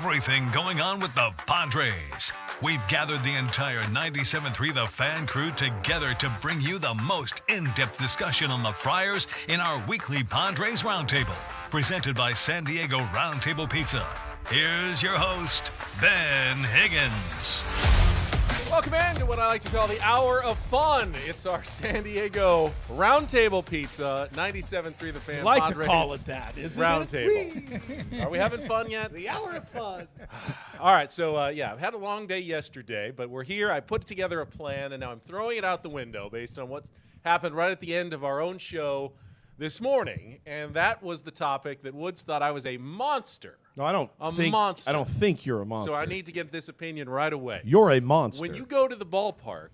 everything going on with the Padres. We've gathered the entire 97.3 The Fan crew together to bring you the most in-depth discussion on the Friars in our weekly Padres Roundtable, presented by San Diego Roundtable Pizza. Here's your host, Ben Higgins. Welcome in to what I like to call the Hour of Fun. It's our San Diego Roundtable Pizza, 97.3 The Fan. I like Padres to call it that, isn't Roundtable. Are we having fun yet? The Hour of Fun. All right, so I've had a long day yesterday, but we're here. I put together a plan, and now I'm throwing it out the window based on what's happened right at the end of our own show this morning, and that was the topic that Woods thought I was a monster. No, I don't think monster. I don't think you're a monster. So I need to get this opinion right away. You're a monster. When you go to the ballpark,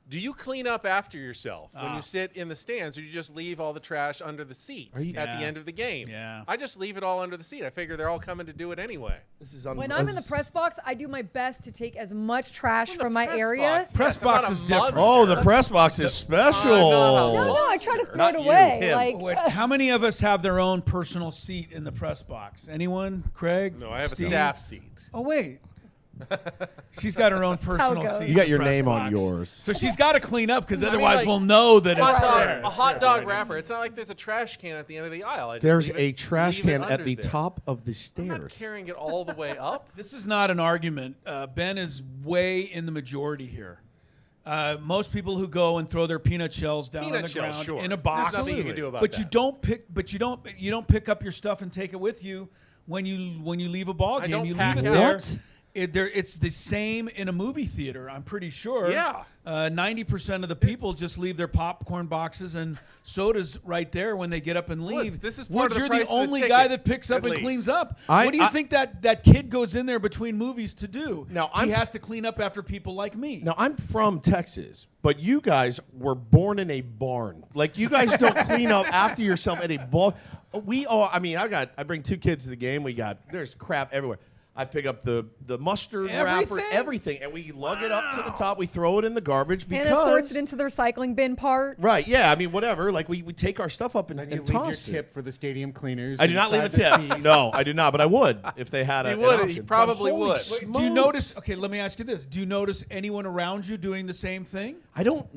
do you clean up after yourself when you sit in the stands, or do you just leave all the trash under the seats at the end of the game? Yeah. I just leave it all under the seat. I figure they're all coming to do it anyway. This is When I'm in the press box, I do my best to take as much trash from my area. Press box is different. Oh, the press box is special. No, I try to throw it away. him. Wait, how many of us have their own personal seat in the press box? Anyone? Craig? No, I have Steve? a staff seat. Oh, wait. She's got her own how it personal goes. seat. You got in your the press name on box. yours. So she's got to clean up because I mean, otherwise like, we'll know that it's there. A hot dog wrapper. It's not like there's a trash can at the end of the aisle. I just There's leave a it- trash leave it can at under the there. top of the I'm not stairs. carrying it all the way up. This is not an argument. Ben is way in the majority here. Most people who go and throw their peanut shells down on the shells, ground sure. in a box, There's nothing you can do about but that. you don't pick up your stuff and take it with you when you leave a ball I game. don't You pack leave it out. there. What? It's the same in a movie theater, I'm pretty sure. Yeah. 90% of the people just leave their popcorn boxes and sodas right there when they get up and leave. Woods, this is part Woods, of the you're price the of the only ticket, guy that picks up at and least. cleans up. I- What do you I- think that kid goes in there between movies to do? Now, he I'm- has to clean up after people like me. Now, I'm from Texas, but you guys were born in a barn. Like, you guys don't clean up after yourself at a ball. We all, I mean, I bring two kids to the game. There's crap everywhere. I pick up the mustard wrapper, everything, and we lug it up to the top. We throw it in the garbage because Hannah sorts it into the recycling bin part. right, yeah. I mean, whatever. Like we take our stuff up and You leave toss your it. tip for the stadium cleaners. I do not leave a inside the tip. seat. No, I do not. But I would if they had He an would. option. He probably But holy would. smokes. Do you notice? Okay, let me ask you this: do you notice anyone around you doing the same thing? I don't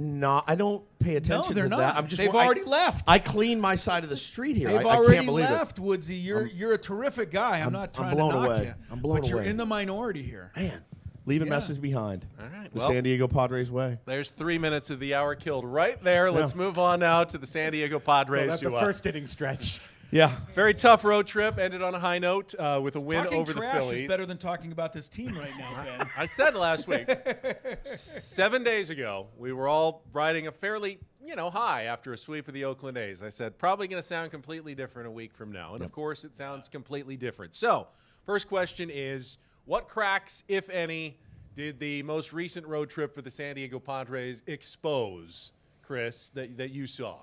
pay attention they're to not. that. I'm just. They've already left. I clean my side of the street here. They've I already can't believe left, Woodsy. You're a terrific guy. I'm not trying blown to knock away. you. I'm blown but you're away. in the minority here. it. Man, leaving Yeah. messes behind. All right, The well. San Diego Padres way. There's 3 minutes of the hour killed right there. Let's move on now to the San Diego Padres. Well, that's the who, first inning stretch. Yeah. very tough road trip. Ended on a high note with a win Talking over the trash Phillies. is better than talking about this team right now, Ben. I said last week, 7 days ago, we were all riding a fairly, high after a sweep of the Oakland A's. I said, probably going to sound completely different a week from now. And, of course, it sounds completely different. So, first question is, what cracks, if any, did the most recent road trip for the San Diego Padres expose, Chris, that you saw?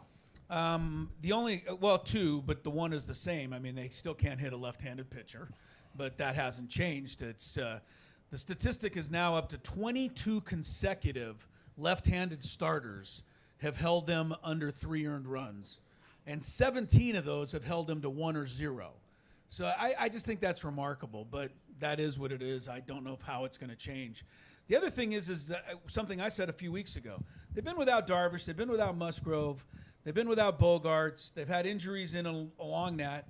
Two, but the one is the same. I mean, they still can't hit a left-handed pitcher, but that hasn't changed. It's the statistic is now up to 22 consecutive left-handed starters have held them under 3 earned runs, and 17 of those have held them to 1 or 0. So I just think that's remarkable, but that is what it is. I don't know how it's going to change. The other thing is that something I said a few weeks ago. They've been without Darvish. They've been without Musgrove. They've been without Bogarts. They've had injuries along that.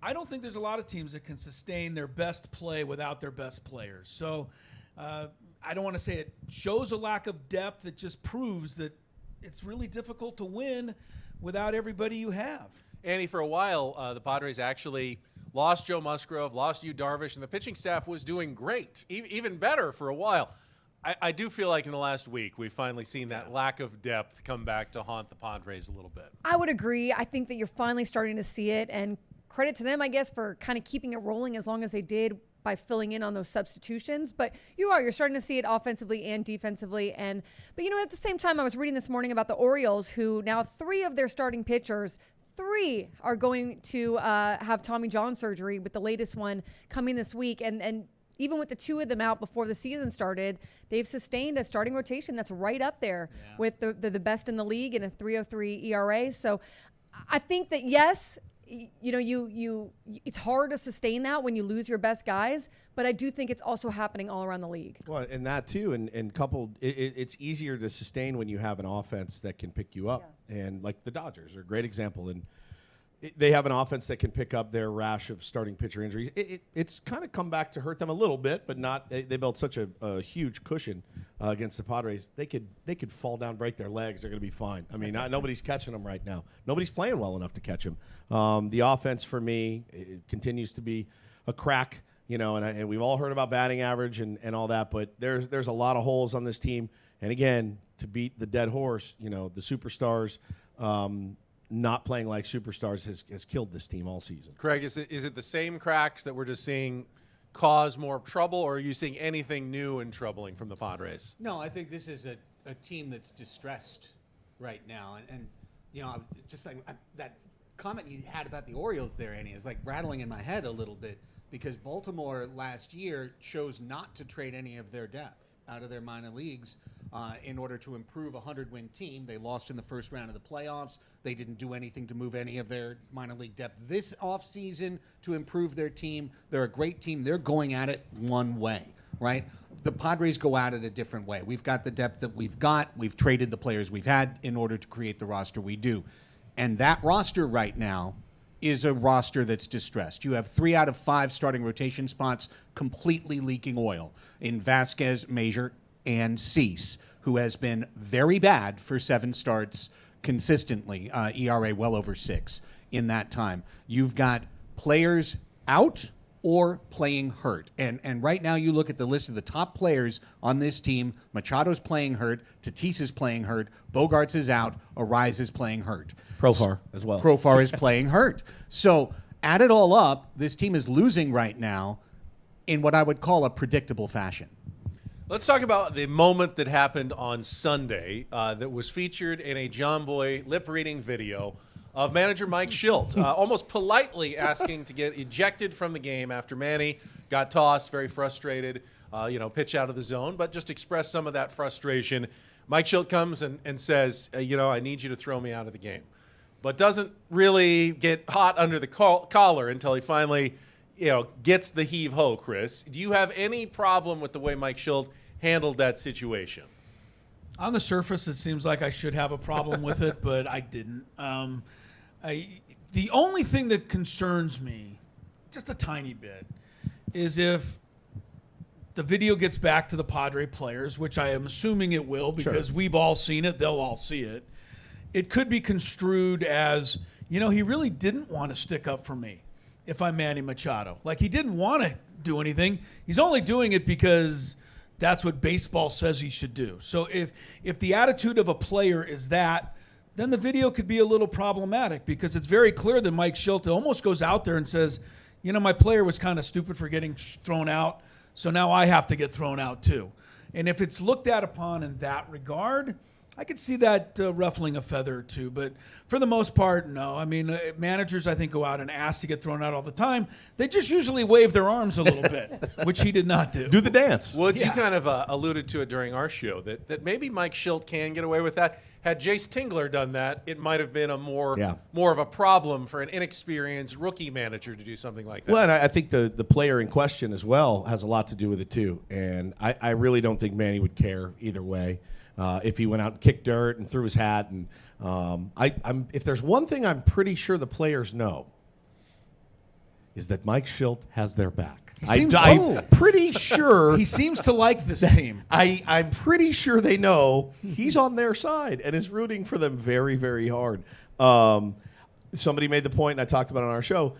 I don't think there's a lot of teams that can sustain their best play without their best players. So I don't want to say it shows a lack of depth. It just proves that it's really difficult to win without everybody you have. Andy, for a while, the Padres actually lost Joe Musgrove, lost Yu Darvish, and the pitching staff was doing great, even better for a while. I do feel like in the last week we've finally seen that lack of depth come back to haunt the Padres a little bit. I would agree. I think that you're finally starting to see it, and credit to them, I guess, for kind of keeping it rolling as long as they did by filling in on those substitutions. But you're starting to see it offensively and defensively. But at the same time, I was reading this morning about the Orioles, who now 3 of their starting pitchers, 3 are going to have Tommy John surgery, with the latest one coming this week. And even with the 2 of them out before the season started, they've sustained a starting rotation that's right up there with the best in the league and a 3.03 ERA. So I think that, yes, you know, it's hard to sustain that when you lose your best guys, but I do think it's also happening all around the league. Well, and that too, and coupled, it's easier to sustain when you have an offense that can pick you up. And like the Dodgers are a great example. And they have an offense that can pick up their rash of starting pitcher injuries. It's kind of come back to hurt them a little bit, but not. They built such a huge cushion against the Padres. They could fall down, break their legs. They're going to be fine. I mean, nobody's catching them right now. Nobody's playing well enough to catch them. The offense for me it continues to be a crack. You know, and we've all heard about batting average and all that, but there's a lot of holes on this team. And again, to beat the dead horse, you know, the superstars. Not playing like superstars has killed this team all season. Craig, is it the same cracks that we're just seeing cause more trouble, or are you seeing anything new and troubling from the Padres? No, I think this is a team that's distressed right now. And you know, just like that comment you had about the Orioles there, Annie, is like rattling in my head a little bit because Baltimore last year chose not to trade any of their depth out of their minor leagues in order to improve a 100-win team. They lost in the first round of the playoffs. They didn't do anything to move any of their minor league depth this offseason to improve their team. They're a great team. They're going at it one way, right? The Padres go at it a different way. We've got the depth that we've got. We've traded the players we've had in order to create the roster we do. And that roster right now is a roster that's distressed. You have 3 out of 5 starting rotation spots completely leaking oil in Vasquez, Major, and Cease, who has been very bad for 7 starts consistently, ERA well over 6 in that time. You've got players out or playing hurt. And right now you look at the list of the top players on this team. Machado's playing hurt. Tatis is playing hurt. Bogarts is out. Arise is playing hurt. Profar as well. Profar is playing hurt. So add it all up, this team is losing right now in what I would call a predictable fashion. Let's talk about the moment that happened on Sunday that was featured in a John Boy lip-reading video of manager Mike Shildt almost politely asking to get ejected from the game after Manny got tossed, very frustrated, pitch out of the zone, but just expressed some of that frustration. Mike Shildt comes and says, I need you to throw me out of the game, but doesn't really get hot under the collar until he finally gets the heave-ho, Chris. Do you have any problem with the way Mike Shildt handled that situation? On the surface, it seems like I should have a problem with it, but I didn't. The only thing that concerns me, just a tiny bit, is if the video gets back to the Padre players, which I am assuming it will because we've all seen it, they'll all see it. It could be construed as, he really didn't want to stick up for me if I'm Manny Machado. Like, he didn't want to do anything. He's only doing it because that's what baseball says he should do. So if the attitude of a player is that, then the video could be a little problematic because it's very clear that Mike Shildt almost goes out there and says, my player was kind of stupid for getting thrown out, so now I have to get thrown out too. And if it's looked at upon in that regard, I could see that ruffling a feather or two, but for the most part, no. I mean, managers, I think, go out and ask to get thrown out all the time. They just usually wave their arms a little bit, which he did not do. Do the dance. Woods, you kind of alluded to it during our show that maybe Mike Shildt can get away with that. Had Jace Tingler done that, it might have been a more of a problem for an inexperienced rookie manager to do something like that. Well, and I think the player in question as well has a lot to do with it too. And I really don't think Manny would care either way. If he went out and kicked dirt and threw his hat, and if there's one thing I'm pretty sure the players know, is that Mike Shildt has their back. I'm pretty sure he seems to like this team. I'm pretty sure they know he's on their side and is rooting for them very, very hard. Somebody made the point, and I talked about it on our show.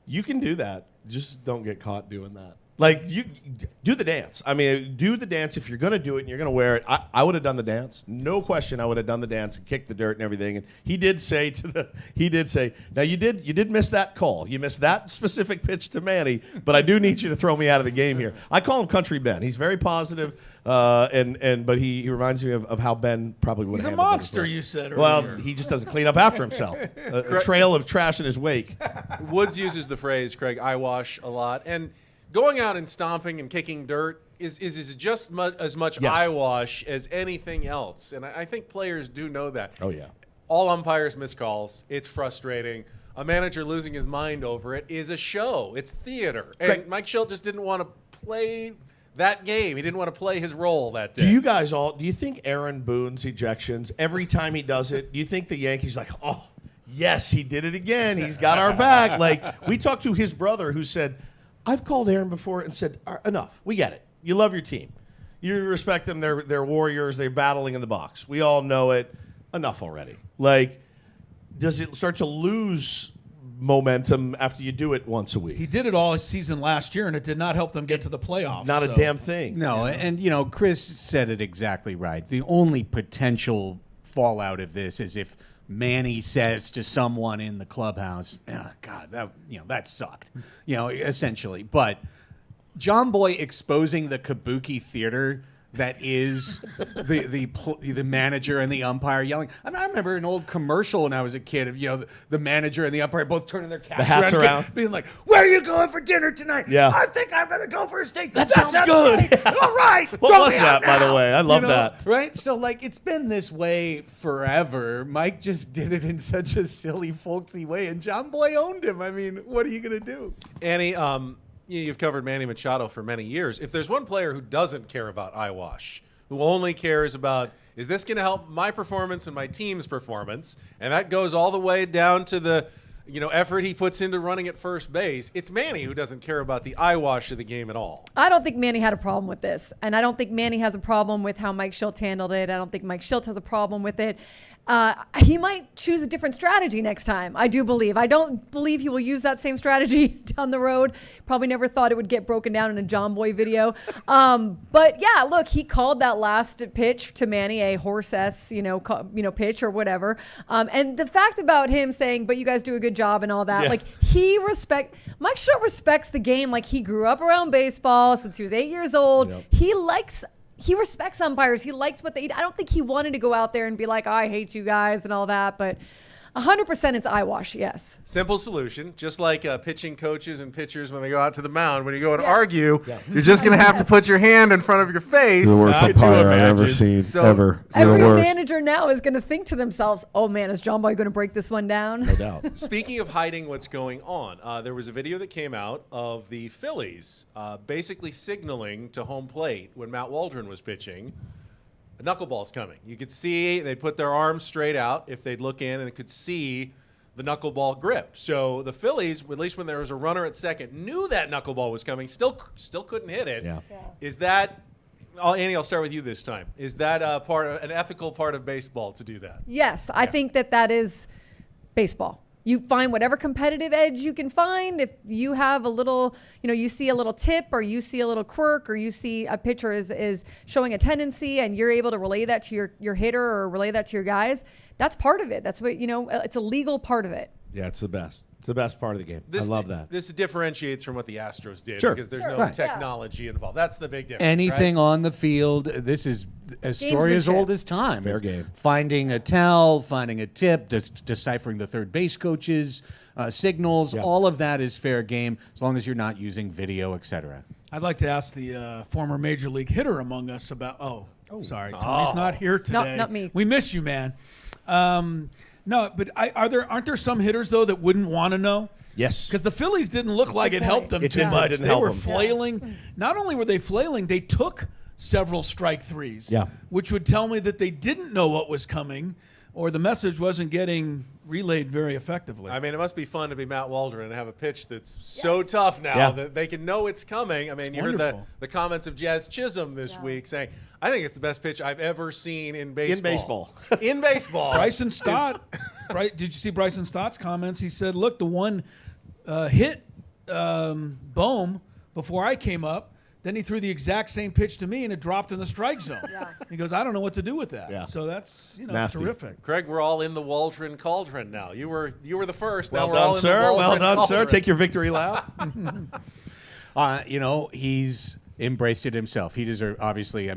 You can do that, just don't get caught doing that. Like, you do the dance. I mean, do the dance if you're going to do it and you're going to wear it. I would have done the dance. No question, I would have done the dance and kicked the dirt and everything. And he did say, now you did miss that call. You missed that specific pitch to Manny, but I do need you to throw me out of the game here. I call him Country Ben. He's very positive, but he reminds me of how Ben probably would have handled it. He's a monster, you said earlier. Well, he just doesn't clean up after himself. A trail of trash in his wake. Woods uses the phrase, Craig, eyewash a lot. And going out and stomping and kicking dirt is just as much eyewash as anything else. And I think players do know that. Oh, yeah. All umpires miss calls. It's frustrating. a manager losing his mind over it is a show. It's theater. And Mike Schilt just didn't want to play that game. He didn't want to play his role that day. Do you think Aaron Boone's ejections, every time he does it, do you think the Yankees like, oh, yes, he did it again. He's got our back. Like, we talked to his brother who said, I've called Aaron before and said, enough. We get it. You love your team. You respect them. They're warriors. They're battling in the box. We all know it. Enough already. Like, does it start to lose momentum after you do it once a week? He did it all season last year, and it did not help them get to the playoffs. Not a damn thing. No, and Chris said it exactly right. The only potential fallout of this is if Manny says to someone in the clubhouse, oh, God, that sucked, essentially. But John Boy exposing the kabuki theater that is the manager and the umpire yelling. I remember an old commercial when I was a kid of the manager and the umpire both turning their hats around, being like, "Where are you going for dinner tonight?" Yeah. I think I'm going to go for a steak. That sounds good. Right. All right. What throw was me that, out by the now. way? I love that. Right? So, it's been this way forever. Mike just did it in such a silly, folksy way, and John Boy owned him. I mean, what are you going to do? Annie, you've covered Manny Machado for many years. If there's one player who doesn't care about eyewash, who only cares about, is this going to help my performance and my team's performance, and that goes all the way down to the effort he puts into running at first base, it's Manny who doesn't care about the eyewash of the game at all. I don't think Manny had a problem with this, and I don't think Manny has a problem with how Mike Schilt handled it. I don't think Mike Schilt has a problem with it. He might choose a different strategy next time, I do believe. I don't believe he will use that same strategy down the road. Probably never thought it would get broken down in a John Boy video. But yeah, look, he called that last pitch to Manny a horse-ass, pitch or whatever. And the fact about him saying, but you guys do a good job and all that, Mike Schilt respects the game. Like, he grew up around baseball since he was 8 years old. Yep. He respects umpires. He likes what they eat. I don't think he wanted to go out there and be like, I hate you guys and all that. But 100% it's eyewash, yes. Simple solution. Just like pitching coaches and pitchers when they go out to the mound, when you go and argue, you're just going to have to put your hand in front of your face. The worst umpire I've ever seen, ever. Every manager now is going to think to themselves, oh, man, is John Boy going to break this one down? No doubt. Speaking of hiding what's going on, there was a video that came out of the Phillies basically signaling to home plate when Matt Waldron was pitching, a knuckleball's coming. You could see they'd put their arms straight out if they'd look in, and they could see the knuckleball grip. So the Phillies, at least when there was a runner at second, knew that knuckleball was coming, still couldn't hit it. Yeah. Is that, Annie, I'll start with you this time. Is that an ethical part of baseball to do that? Yes, I think that is baseball. You find whatever competitive edge you can find. If you have a little, you see a little tip or you see a little quirk or you see a pitcher is showing a tendency and you're able to relay that to your hitter or relay that to your guys, that's part of it. That's what, it's a legal part of it. Yeah, it's the best. It's the best part of the game. I love that. This differentiates from what the Astros did because there's no Right. technology involved. That's the big difference. Anything on the field, this is a story as old as time. Fair game. Finding a tell, finding a tip, deciphering the third base coaches, signals, all of that is fair game as long as you're not using video, etc. I'd like to ask the former major league hitter among us about. Sorry, Tony's not here today. No, not me. We miss you, man. No, but aren't there some hitters though that wouldn't want to know? Yes. Because the Phillies didn't look like it helped them too much. Didn't They help were them. flailing. Not only were they flailing, they took several strike threes. Yeah. Which would tell me that they didn't know what was coming, or the message wasn't getting relayed very effectively. I mean, it must be fun to be Matt Waldron and have a pitch that's so tough now that they can know it's coming. I mean, you heard the comments of Jazz Chisholm this week saying, I think it's the best pitch I've ever seen in baseball. In baseball. Bryson Stott. Did you see Bryson Stott's comments? He said, look, the one hit Bohm before I came up. Then he threw the exact same pitch to me, and it dropped in the strike zone. He goes, I don't know what to do with that. Yeah. So that's Nasty. terrific. Craig, we're all in the Waldron cauldron now. You were the first. Well now we're all done, in sir. the Waldron Well done, sir. cauldron. Take your victory lap. He's embraced it himself. He deserves, obviously,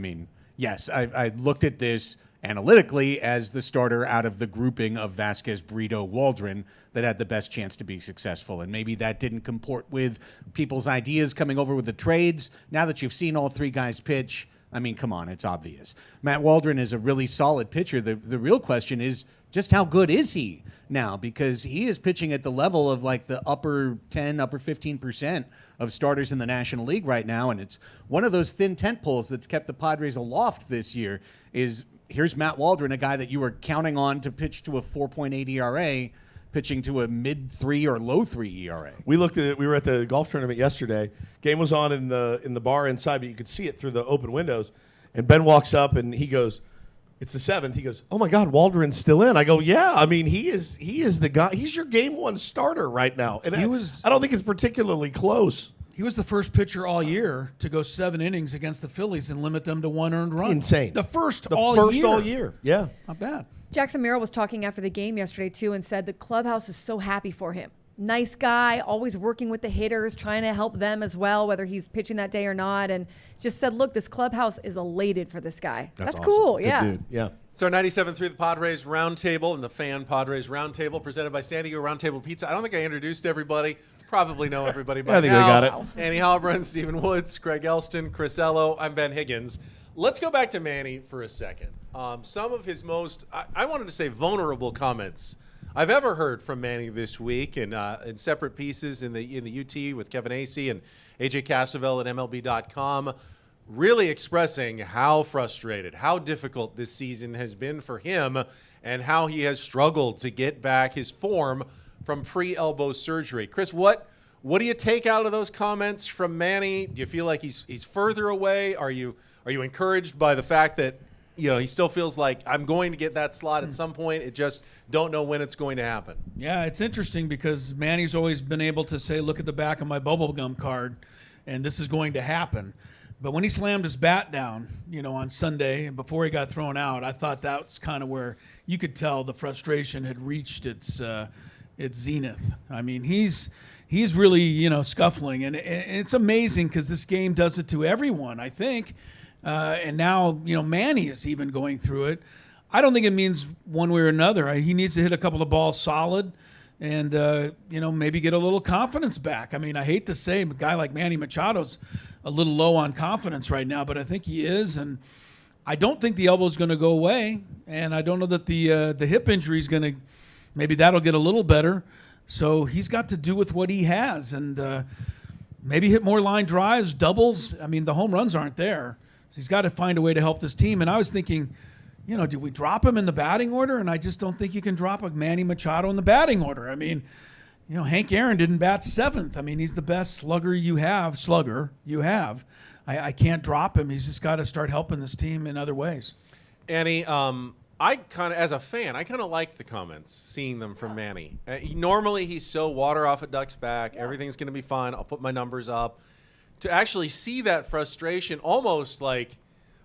yes, I looked at this analytically as the starter out of the grouping of Vasquez, Brito, Waldron that had the best chance to be successful. And maybe that didn't comport with people's ideas coming over with the trades. Now that you've seen all three guys pitch, come on, it's obvious. Matt Waldron is a really solid pitcher. The real question is, just how good is he now? Because he is pitching at the level of like the upper 10, upper 15% of starters in the National League right now. And it's one of those thin tent poles that's kept the Padres aloft this year is here's Matt Waldron, a guy that you were counting on to pitch to a 4.8 ERA, pitching to a mid-3 or low-3 ERA. We were at the golf tournament yesterday. Game was on in the bar inside, but you could see it through the open windows. And Ben walks up and he goes, it's the 7th. He goes, oh my God, Waldron's still in. I go, yeah. I mean, he is the guy. He's your game 1 starter right now. And I don't think it's particularly close. He was the first pitcher all year to go 7 innings against the Phillies and limit them to 1 earned run. Insane. The first all year. Yeah. Not bad. Jackson Merrill was talking after the game yesterday, too, and said the clubhouse is so happy for him. Nice guy, always working with the hitters, trying to help them as well, whether he's pitching that day or not. And just said, look, this clubhouse is elated for this guy. That's awesome. cool. Good Yeah. dude. Yeah. It's our 97.3 The Padres Roundtable and the Fan Padres Roundtable presented by San Diego Roundtable Pizza. I don't think I introduced everybody. Probably know everybody by now. I think we got it. Annie Halbrun, Stephen Woods, Greg Elston, Chris Ello. I'm Ben Higgins. Let's go back to Manny for a second. Some of his most, I wanted to say vulnerable comments I've ever heard from Manny this week in separate pieces in the UT with Kevin Acey and AJ Cassavell at MLB.com. Really expressing how frustrated, how difficult this season has been for him and how he has struggled to get back his form from pre-elbow surgery. Chris, what do you take out of those comments from Manny? Do you feel like he's further away? Are you encouraged by the fact that he still feels like I'm going to get that slot at some point? It just don't know when it's going to happen. Yeah, it's interesting because Manny's always been able to say, look at the back of my bubblegum card, and this is going to happen. But when he slammed his bat down, on Sunday and before he got thrown out, I thought that's kind of where you could tell the frustration had reached its zenith. I mean, he's really, scuffling, and it's amazing because this game does it to everyone, I think. And now, Manny is even going through it. I don't think it means one way or another. He needs to hit a couple of balls solid and, maybe get a little confidence back. I mean, I hate to say a guy like Manny Machado's a little low on confidence right now, but I think he is. And I don't think the elbow's going to go away. And I don't know that the hip injury is going to, maybe that'll get a little better. So he's got to do with what he has and maybe hit more line drives, doubles. I mean, the home runs aren't there. So he's got to find a way to help this team. And I was thinking, did we drop him in the batting order? And I just don't think you can drop a Manny Machado in the batting order. I mean, Hank Aaron didn't bat 7th. I mean, he's the best slugger you have. I can't drop him. He's just got to start helping this team in other ways. Annie, I kind of, as a fan, I kind of like the comments, seeing them from Manny. Normally, he's so water off a duck's back. Everything's going to be fine. I'll put my numbers up. To actually see that frustration, almost like,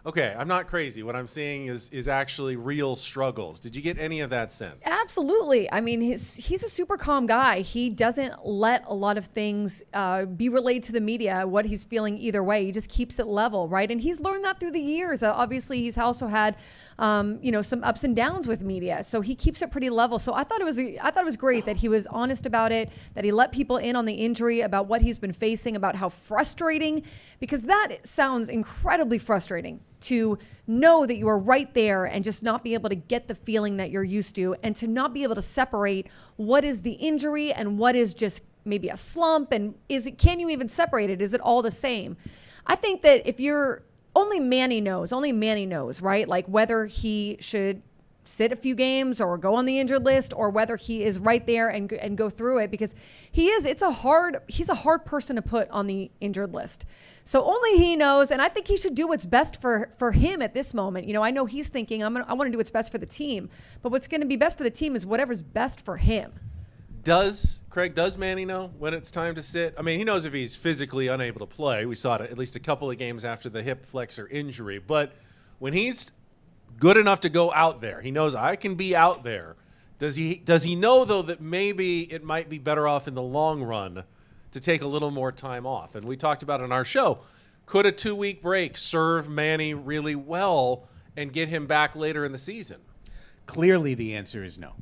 okay, I'm not crazy. What I'm seeing is actually real struggles. Did you get any of that sense? Absolutely. I mean, he's a super calm guy. He doesn't let a lot of things be relayed to the media, what he's feeling either way. He just keeps it level, right? And he's learned that through the years. Obviously, he's also had, some ups and downs with media. So he keeps it pretty level. So I thought it was great that he was honest about it, that he let people in on the injury, about what he's been facing, about how frustrating, because that sounds incredibly frustrating to know that you are right there and just not be able to get the feeling that you're used to, and to not be able to separate what is the injury and what is just maybe a slump, and can you even separate it? Is it all the same? I think that if you're only Manny knows, right? Like whether he should sit a few games or go on the injured list, or whether he is right there and go through it, because he's a hard person to put on the injured list. So only he knows, and I think he should do what's best for him at this moment. I know he's thinking, I want to do what's best for the team, but what's going to be best for the team is whatever's best for him. Does Manny know when it's time to sit? I mean, he knows if he's physically unable to play. We saw it at least a couple of games after the hip flexor injury. But when he's good enough to go out there, he knows I can be out there. Does he know, though, that maybe it might be better off in the long run to take a little more time off? And we talked about it on our show. Could a 2-week break serve Manny really well and get him back later in the season? Clearly, the answer is no.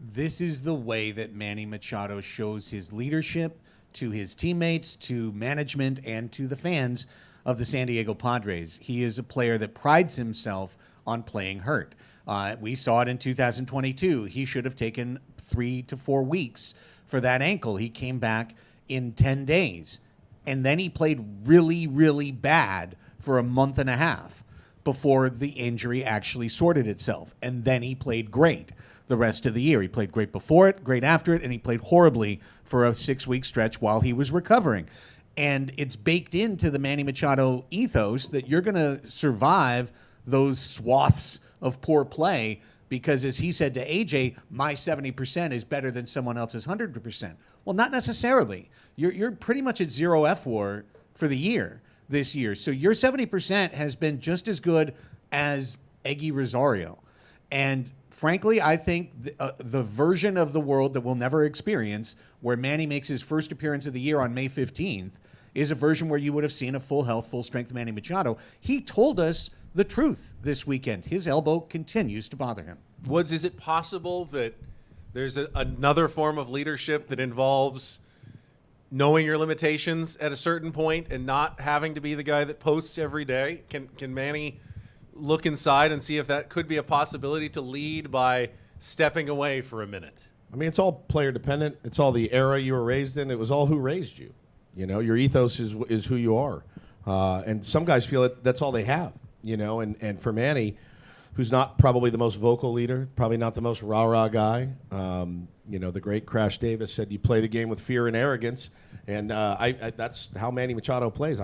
This is the way that Manny Machado shows his leadership to his teammates, to management, and to the fans of the San Diego Padres. He is a player that prides himself on playing hurt. We saw it in 2022. He should have taken 3 to 4 weeks for that ankle. He came back in 10 days. And then he played really, really bad for a month and a half before the injury actually sorted itself. And then he played great the rest of the year. He played great before it, great after it, and he played horribly for a 6-week stretch while he was recovering. And it's baked into the Manny Machado ethos that you're going to survive those swaths of poor play because, as he said to AJ, my 70% is better than someone else's 100%. Well, not necessarily. You're pretty much at 0 F-WAR for the year this year. So your 70% has been just as good as Eggy Rosario. And frankly, I think the version of the world that we'll never experience where Manny makes his first appearance of the year on May 15th is a version where you would have seen a full health, full strength Manny Machado. He told us the truth this weekend. His elbow continues to bother him. Woods, is it possible that there's another form of leadership that involves knowing your limitations at a certain point and not having to be the guy that posts every day? Can Manny look inside and see if that could be a possibility to lead by stepping away for a minute? I mean, it's all player dependent. It's all the era you were raised in. It was all who raised you. You know, your ethos is who you are. And some guys feel that's all they have, you know, and for Manny, who's not probably the most vocal leader, probably not the most rah-rah guy. You know, the great Crash Davis said you play the game with fear and arrogance, and that's how Manny Machado plays.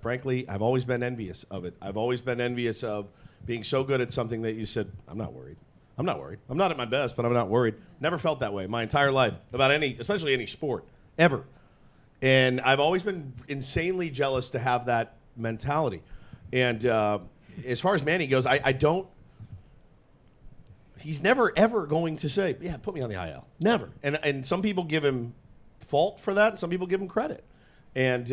Frankly, I've always been envious of it. I've always been envious of being so good at something that you said, I'm not worried. I'm not worried. I'm not at my best, but I'm not worried. Never felt that way my entire life about especially any sport, ever. And I've always been insanely jealous to have that mentality. And as far as Manny goes, I don't. He's never, ever going to say, yeah, put me on the IL. Never. And some people give him fault for that, and some people give him credit. And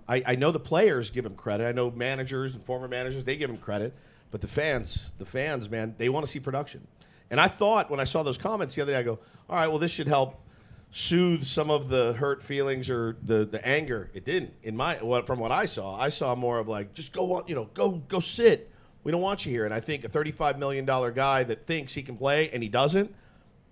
I know the players give him credit. I know managers and former managers, they give him credit. But the fans, man, they want to see production. And I thought when I saw those comments the other day, I go, all right, well, this should help soothe some of the hurt feelings or the anger. It didn't. From what I saw more of like, just go on, go sit. We don't want you here. And I think a $35 million guy that thinks he can play and he doesn't,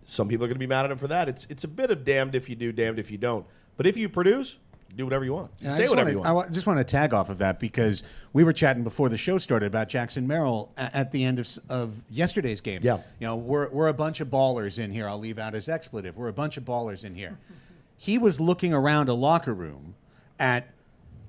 some people are going to be mad at him for that. It's a bit of damned if you do, damned if you don't. But if you produce, do whatever you want. Say whatever you want. I just want to tag off of that because we were chatting before the show started about Jackson Merrill at the end of yesterday's game. Yeah. You know, we're a bunch of ballers in here. I'll leave out his expletive. We're a bunch of ballers in here. He was looking around a locker room at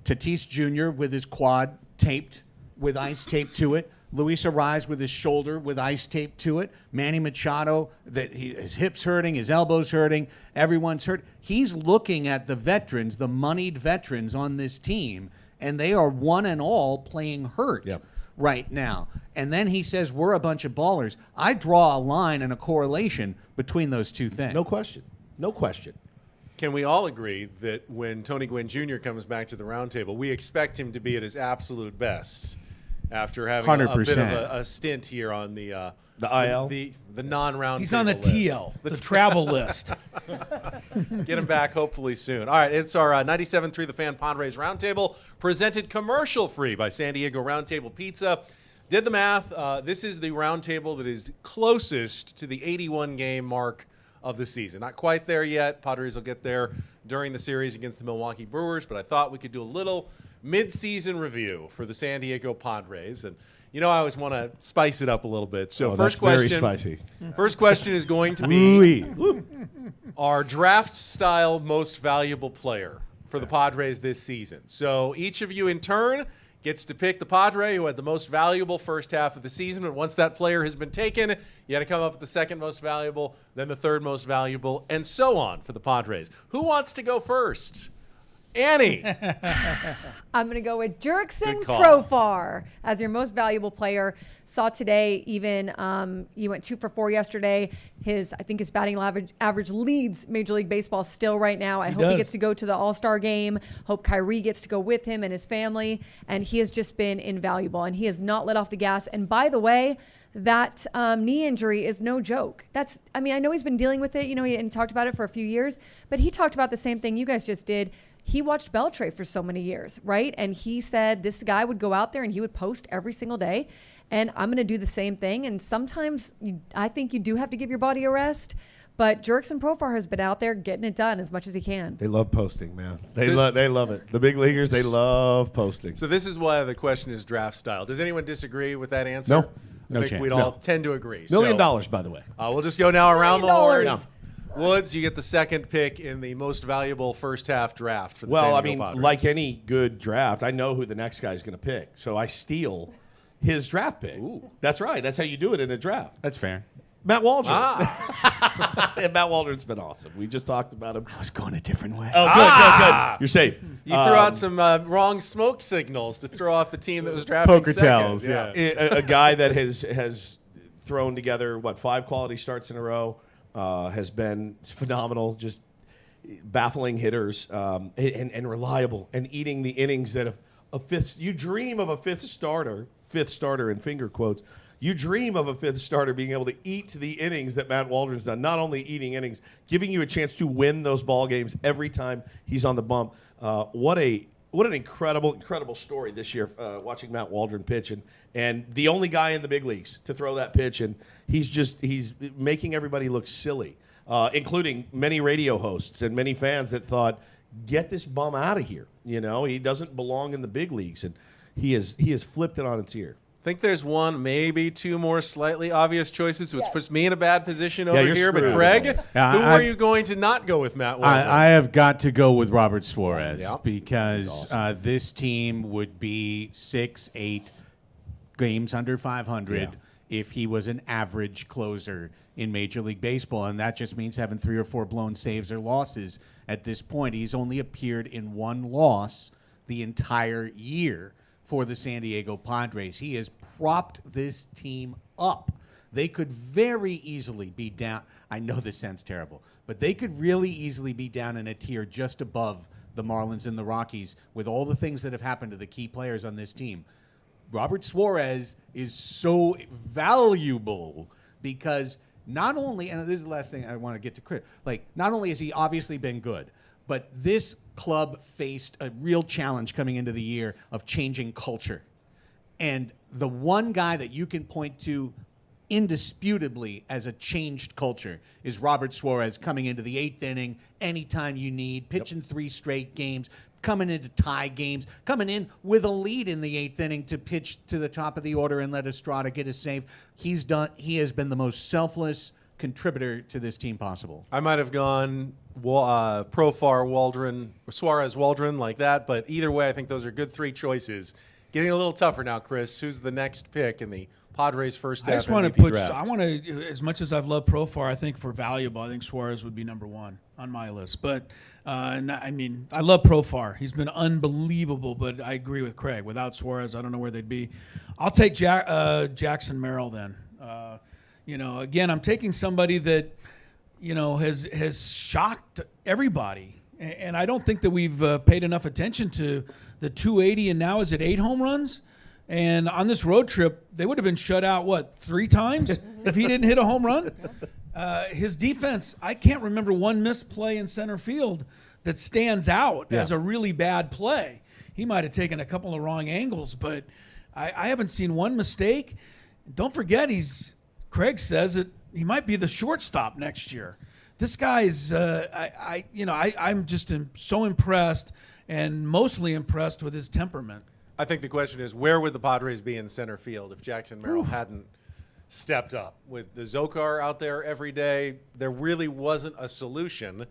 Tatis Jr. with his quad taped with ice taped to it. Luis Arraez with his shoulder with ice taped to it. Manny Machado, his hips hurting, his elbows hurting, everyone's hurt. He's looking at the veterans, the moneyed veterans on this team, and they are one and all playing hurt right now. And then he says, we're a bunch of ballers. I draw a line and a correlation between those two things. No question. No question. Can we all agree that when Tony Gwynn Jr. comes back to the Roundtable, we expect him to be at his absolute best after having 100%. A bit of a stint here on the IL? The non-Roundtable He's on the list. TL, the travel list. Get him back hopefully soon. All right, it's our 97.3 The Fan Padres Roundtable, presented commercial-free by San Diego Roundtable Pizza. Did the math. This is the Roundtable that is closest to the 81-game mark of the season. Not quite there yet. Padres will get there during the series against the Milwaukee Brewers, but I thought we could do a little mid-season review for the San Diego Padres. And, I always want to spice it up a little bit. So first question, very spicy. First question is going to be our draft-style most valuable player for the Padres this season. So each of you in turn gets to pick the Padre who had the most valuable first half of the season. But once that player has been taken, you got to come up with the second most valuable, then the third most valuable, and so on for the Padres. Who wants to go first? Annie. I'm going to go with Jurickson Good call. Profar as your most valuable player. Saw today even he went 2 for 4 yesterday. I think his batting average leads Major League Baseball still right now. I hope he gets to go to the All-Star game. Hope Kyrie gets to go with him and his family. And he has just been invaluable. And he has not let off the gas. And by the way, that knee injury is no joke. I know he's been dealing with it, and talked about it for a few years, but he talked about the same thing you guys just did. he watched Beltray for so many years, right? And he said this guy would go out there and he would post every single day. And I'm going to do the same thing. And sometimes I think you do have to give your body a rest. But Jurickson Profar has been out there getting it done as much as he can. They love posting, man. They love it. The big leaguers, they love posting. So this is why the question is draft style. Does anyone disagree with that answer? No I think chance. we'd all tend to agree. $1 million, by the way. We'll just go now around the $1 million. horn. Woods, you get the second pick in the most valuable first half draft for the Well, San Diego Padres. like any good draft, I know who the next guy is going to pick. So I steal his draft pick. Ooh. That's right. That's how you do it in a draft. That's fair. Matt Waldron. And Matt Waldron's been awesome. We just talked about him. I was going a different way. Oh, good. You're safe. You threw out some wrong smoke signals to throw off the team that was drafting Poker second. tells, yeah. A guy that has thrown together, 5 quality starts in a row, has been phenomenal, just baffling hitters, and reliable, and eating the innings that a fifth. You dream of a fifth starter in finger quotes. You dream of a fifth starter being able to eat the innings that Matt Waldron's done. Not only eating innings, giving you a chance to win those ball games every time he's on the bump. What an incredible story this year, watching Matt Waldron pitch, and the only guy in the big leagues to throw that pitch, and he's making everybody look silly, including many radio hosts and many fans that thought, get this bum out of here. You know, he doesn't belong in the big leagues, and he has flipped it on its ear. I think there's one, maybe two more slightly obvious choices, which puts me in a bad position over you're here. But screwed. Craig, who Yeah, are you going to not go with Matt Waldron? I have got to go with Robert Suarez Yep. because this team would be 6-8 games under 500 if he was an average closer in Major League Baseball, and that just means having 3 or 4 blown saves or losses at this point. He's only appeared in 1 loss the entire year for the San Diego Padres. He has propped this team up. They could very easily be down. I know this sounds terrible, but they could really easily be down in a tier just above the Marlins and the Rockies with all the things that have happened to the key players on this team. Robert Suarez is so valuable because not only, and this is the last thing I want to get to, like, not only has he obviously been good, but this club faced a real challenge coming into the year of changing culture. And the one guy that you can point to indisputably as a changed culture is Robert Suarez, coming into the 8th inning anytime you need, pitching 3 straight games, coming into tie games, coming in with a lead in the 8th inning to pitch to the top of the order and let Estrada get a save. He has been the most selfless contributor to this team possible. I might have gone Profar, Waldron, or Suarez, Waldron like that, but either way, I think those are good 3 choices. Getting a little tougher now, Chris. Who's the next pick in the Padres first half I just want to MVP draft? I want to, as much as I've loved Profar, I think for valuable, I think Suarez would be number 1 on my list. But and I mean, I love Profar. He's been unbelievable. But I agree with Craig. Without Suarez, I don't know where they'd be. I'll take Jackson Merrill then. Again, I'm taking somebody that has shocked everybody, and I don't think that we've paid enough attention to the 280, and now is it 8 home runs? And on this road trip, they would have been shut out, 3 times if he didn't hit a home run? His defense, I can't remember one missed play in center field that stands out as a really bad play. He might have taken a couple of wrong angles, but I haven't seen one mistake. Don't forget, Craig says that he might be the shortstop next year. This guy's, I'm just so impressed, and mostly impressed with his temperament. I think the question is, where would the Padres be in center field if Jackson Merrill hadn't stepped up? With the Zokar out there every day, there really wasn't a solution,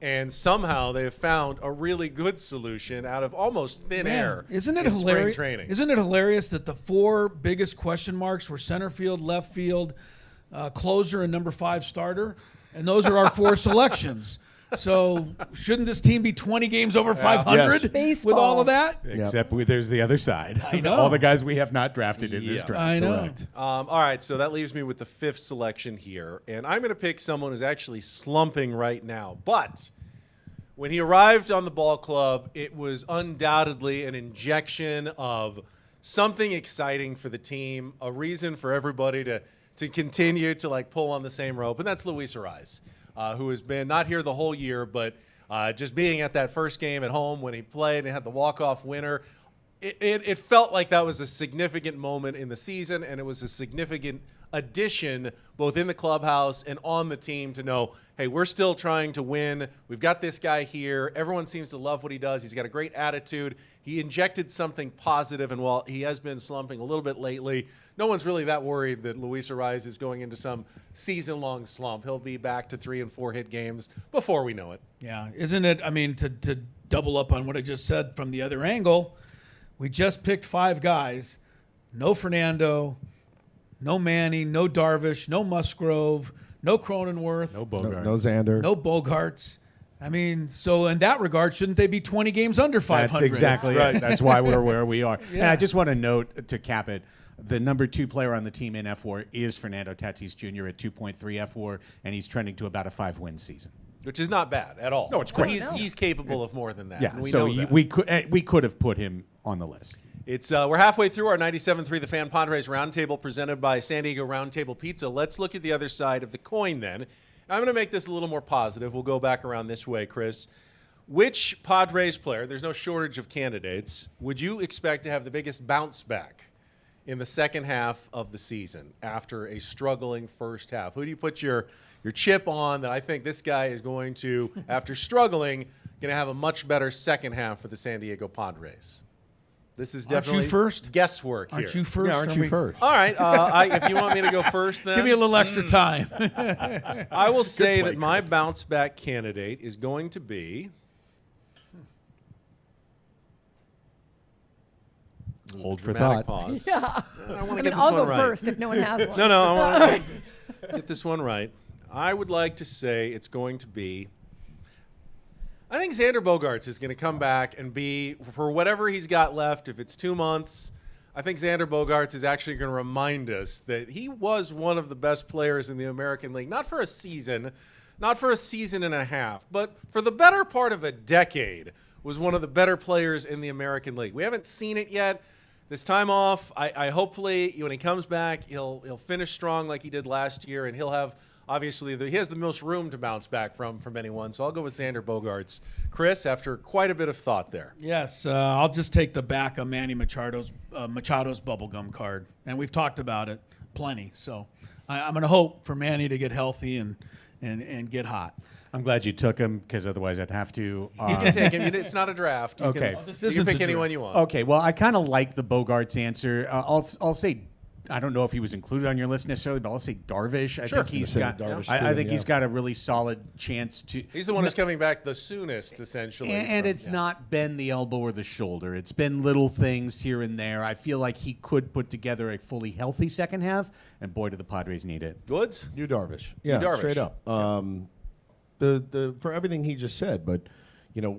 and somehow they have found a really good solution out of almost thin air. Isn't it in hilarious? Spring training. Isn't it hilarious that the 4 biggest question marks were center field, left field, closer, and number 5 starter, and those are our 4 selections. So shouldn't this team be 20 games over 500 Yes. with all of that? Except there's the other side. I know. All the guys we have not drafted in this draft. I know. Correct. All right, so that leaves me with the 5th selection here, and I'm going to pick someone who's actually slumping right now. But when he arrived on the ball club, it was undoubtedly an injection of something exciting for the team, a reason for everybody to continue to pull on the same rope, and that's Luis Ariz, who has been not here the whole year, but Just being at that first game at home when he played and had the walk-off winner, it felt like that was a significant moment in the season, and it was a significant addition both in the clubhouse and on the team to know, hey, we're still trying to win. We've got this guy here. Everyone seems to love what he does. He's got a great attitude. He injected something positive, and while he has been slumping a little bit lately, no one's really that worried that Luis Arraez is going into some season-long slump. He'll be back to 3 and 4 hit games before we know it. Yeah, isn't it? I mean, to double up on what I just said from the other angle, we just picked 5 guys. No Fernando, no Manny, no Darvish, no Musgrove, no Cronenworth, No Bogarts. No Xander. no Bogarts. I mean, so in that regard, shouldn't they be 20 games under 500? That's exactly right. That's why we're where we are. And Yeah. I just want to note, to cap it, the number 2 player on the team in F4 is Fernando Tatis Jr. at 2.3 F4, and he's trending to about a 5-win season. Which is not bad at all. No, it's But great. He's capable of more than that. Yeah, and we so know that. we could have put him on the list. It's we're halfway through our 97.3 The Fan Padres Roundtable presented by San Diego Roundtable Pizza. Let's look at the other side of the coin then. I'm going to make this a little more positive. We'll go back around this way, Chris. Which Padres player, there's no shortage of candidates, would you expect to have the biggest bounce back in the second half of the season after a struggling first half? Who do you put your chip on that I think this guy is going to, after struggling, going to have a much better second half for the San Diego Padres? This is Aren't you definitely first? guesswork here. Aren't you first? Yeah, aren't you first? All right. If you want me to go first, then Give me a little extra time. I will say play, that my Chris. bounce back candidate is going to be. Hold for Dramatic thought. pause. Yeah. I want I to get mean, this I'll one go right. first if no one has one. No, I want to get this one right. I would like to say it's going to be. I think Xander Bogaerts is going to come back and be, for whatever he's got left, if it's 2 months, I think Xander Bogaerts is actually going to remind us that he was one of the best players in the American League, not for a season, not for a season and a half, but for the better part of a decade was one of the better players in the American League. We haven't seen it yet. This time off, I hopefully, when he comes back, he'll finish strong like he did last year, and he'll have, obviously, he has the most room to bounce back from anyone. So I'll go with Xander Bogaerts. Chris, after quite a bit of thought there. Yes, I'll just take the back of Manny Machado's bubblegum card. And we've talked about it plenty. So I'm going to hope for Manny to get healthy and get hot. I'm glad you took him, because otherwise I'd have to. You can take him. It's not a draft. You Okay. Can, This you isn't can a pick anyone draft. you want. Okay, well, I kind of like the Bogarts answer. I'll say, I don't know if he was included on your list necessarily, but I'll say Darvish. I think he's Say got. Darvish I too, think yeah. he's got a really solid chance to. He's the one who's coming back the soonest, essentially. And from- it's yeah. not been the elbow or the shoulder. It's been little things here and there. I feel like he could put together a fully healthy second half, and boy, do the Padres need it. Woods? You Darvish. Yeah, Darvish. straight up. The for everything he just said, but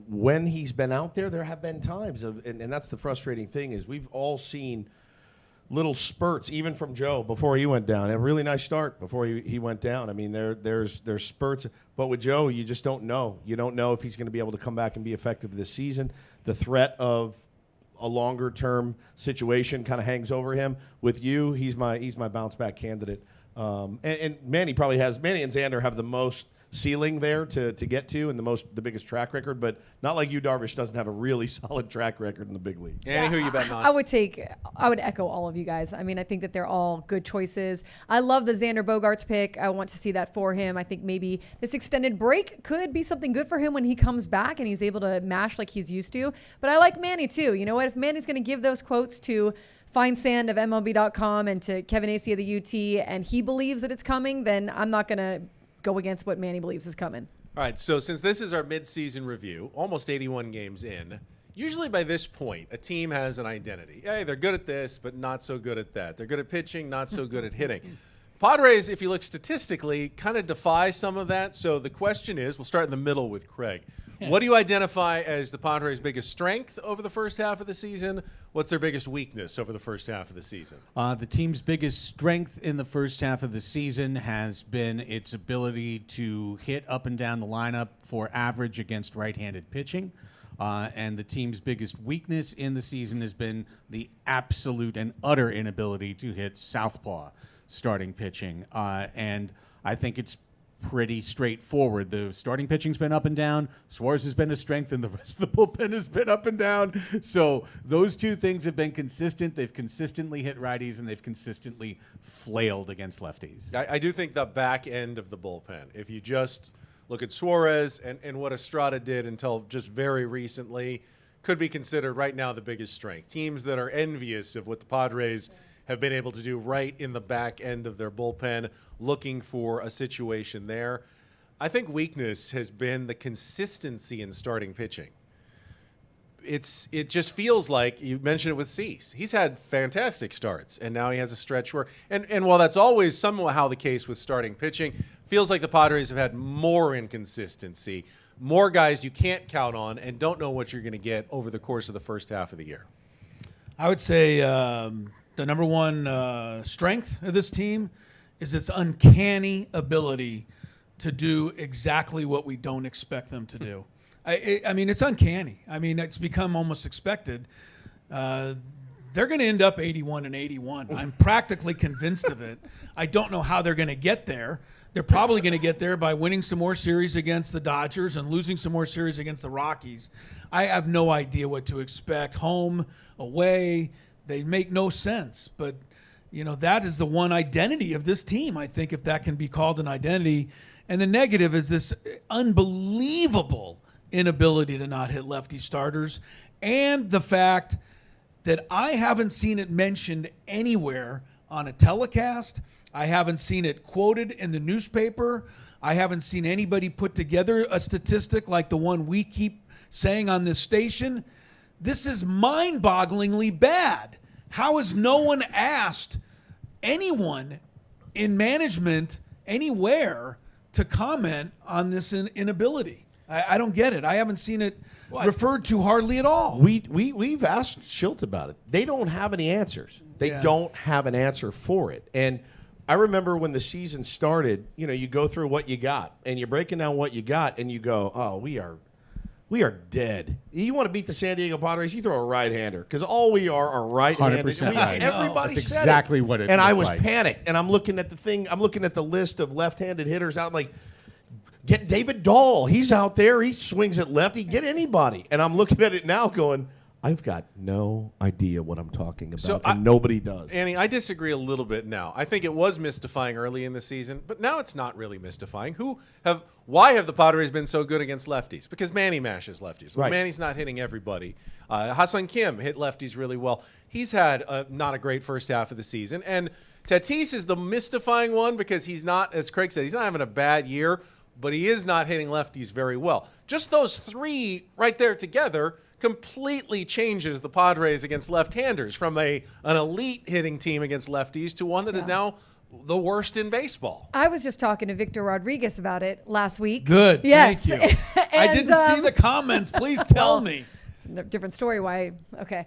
when he's been out there have been times of, and that's the frustrating thing is we've all seen little spurts, even from Joe before he went down. A really nice start before he went down. I mean, there's spurts, but with Joe, you just don't know. You don't know if he's going to be able to come back and be effective this season. The threat of a longer term situation kind of hangs over him. With you, he's my bounce back candidate. And Manny and Xander have the most ceiling there to get to and the biggest track record, but not like you, Darvish doesn't have a really solid track record in the big league. Annie, who you betting on? I would echo all of you guys. I mean, I think that they're all good choices. I love the Xander Bogaerts pick. I want to see that for him. I think maybe this extended break could be something good for him when he comes back and he's able to mash like he's used to. But I like Manny too. You know what? If Manny's going to give those quotes to Feinsand of MLB.com and to Kevin Acee of the UT and he believes that it's coming, then I'm not going to go against what Manny believes is coming. All right, so since this is our midseason review, almost 81 games in, usually by this point, a team has an identity. Hey, they're good at this, but not so good at that. They're good at pitching, not so good at hitting. Padres, if you look statistically, kind of defy some of that. So the question is, we'll start in the middle with Craig. What do you identify as the Padres' biggest strength over the first half of the season? What's their biggest weakness over the first half of the season? The team's biggest strength in the first half of the season has been its ability to hit up and down the lineup for average against right-handed pitching. And the team's biggest weakness in the season has been the absolute and utter inability to hit southpaw starting pitching. And I think it's pretty straightforward. The starting pitching's been up and down. Suarez has been a strength, and the rest of the bullpen has been up and down. So those two things have been consistent. They've consistently hit righties, and they've consistently flailed against lefties. I do think the back end of the bullpen, if you just look at Suarez and what Estrada did until just very recently, could be considered right now the biggest strength. Teams that are envious of what the Padres have been able to do right in the back end of their bullpen, looking for a situation there. I think weakness has been the consistency in starting pitching. It just feels like, you mentioned it with Cease. He's had fantastic starts, and now he has a stretch where, and while that's always somehow the case with starting pitching, feels like the Padres have had more inconsistency, more guys you can't count on and don't know what you're going to get over the course of the first half of the year. I would say the number one strength of this team is its uncanny ability to do exactly what we don't expect them to do. I mean, it's uncanny. I mean, it's become almost expected. They're going to end up 81-81. I'm practically convinced of it. I don't know how they're going to get there. They're probably going to get there by winning some more series against the Dodgers and losing some more series against the Rockies. I have no idea what to expect. Home, away, they make no sense. But, you know, that is the one identity of this team, I think, if that can be called an identity. And the negative is this unbelievable inability to not hit lefty starters, and the fact that I haven't seen it mentioned anywhere on a telecast. I haven't seen it quoted in the newspaper. I haven't seen anybody put together a statistic like the one we keep saying on this station. This is mind-bogglingly bad. How has no one asked anyone in management anywhere to comment on this inability? I don't get it. I haven't seen it referred to hardly at all. We've asked Schilt about it. They don't have any answers. They don't have an answer for it. And I remember when the season started, you know, you go through what you got, and you're breaking down what you got, and you go, oh, we are dead. You want to beat the San Diego Padres, you throw a right-hander, because all we are right-handed. 100% right. Everybody That's said exactly it. what it And I looked was like. panicked, and I'm looking at the thing. I'm looking at the list of left-handed hitters out. I'm like, get David Dahl. He's out there. He swings at lefty. Get anybody. And I'm looking at it now going, I've got no idea what I'm talking about, and nobody does. Annie, I disagree a little bit now. I think it was mystifying early in the season, but now it's not really mystifying. Why have the Padres been so good against lefties? Because Manny mashes lefties. Well, Right. Manny's not hitting everybody. Hassan Kim hit lefties really well. He's had not a great first half of the season. And Tatis is the mystifying one because he's not, as Craig said, he's not having a bad year, but he is not hitting lefties very well. Just those three right there together completely changes the Padres against left-handers from an elite hitting team against lefties to one that is now the worst in baseball. I was just talking to Victor Rodriguez about it last week. Good. Yes. Thank you. I didn't see the comments. Please tell me. It's a different story. Why? Okay.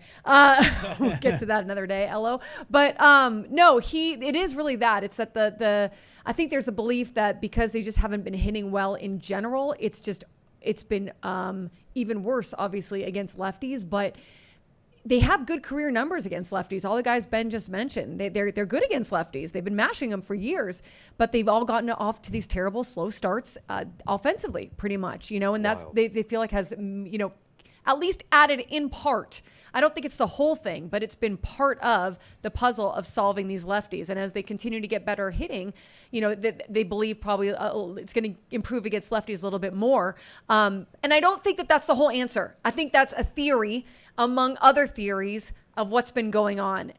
We'll get to that another day, LO. But no, it is really that. It's that I think there's a belief that because they just haven't been hitting well in general, it's been even worse, obviously, against lefties. But they have good career numbers against lefties. All the guys Ben just mentioned, they're good against lefties. They've been mashing them for years, but they've all gotten off to these terrible slow starts offensively, pretty much. You know, and that's they feel like has at least added in part. I don't think it's the whole thing, but it's been part of the puzzle of solving these lefties. And as they continue to get better hitting, they believe probably it's going to improve against lefties a little bit more. And I don't think that that's the whole answer. I think that's a theory among other theories of what's been going on.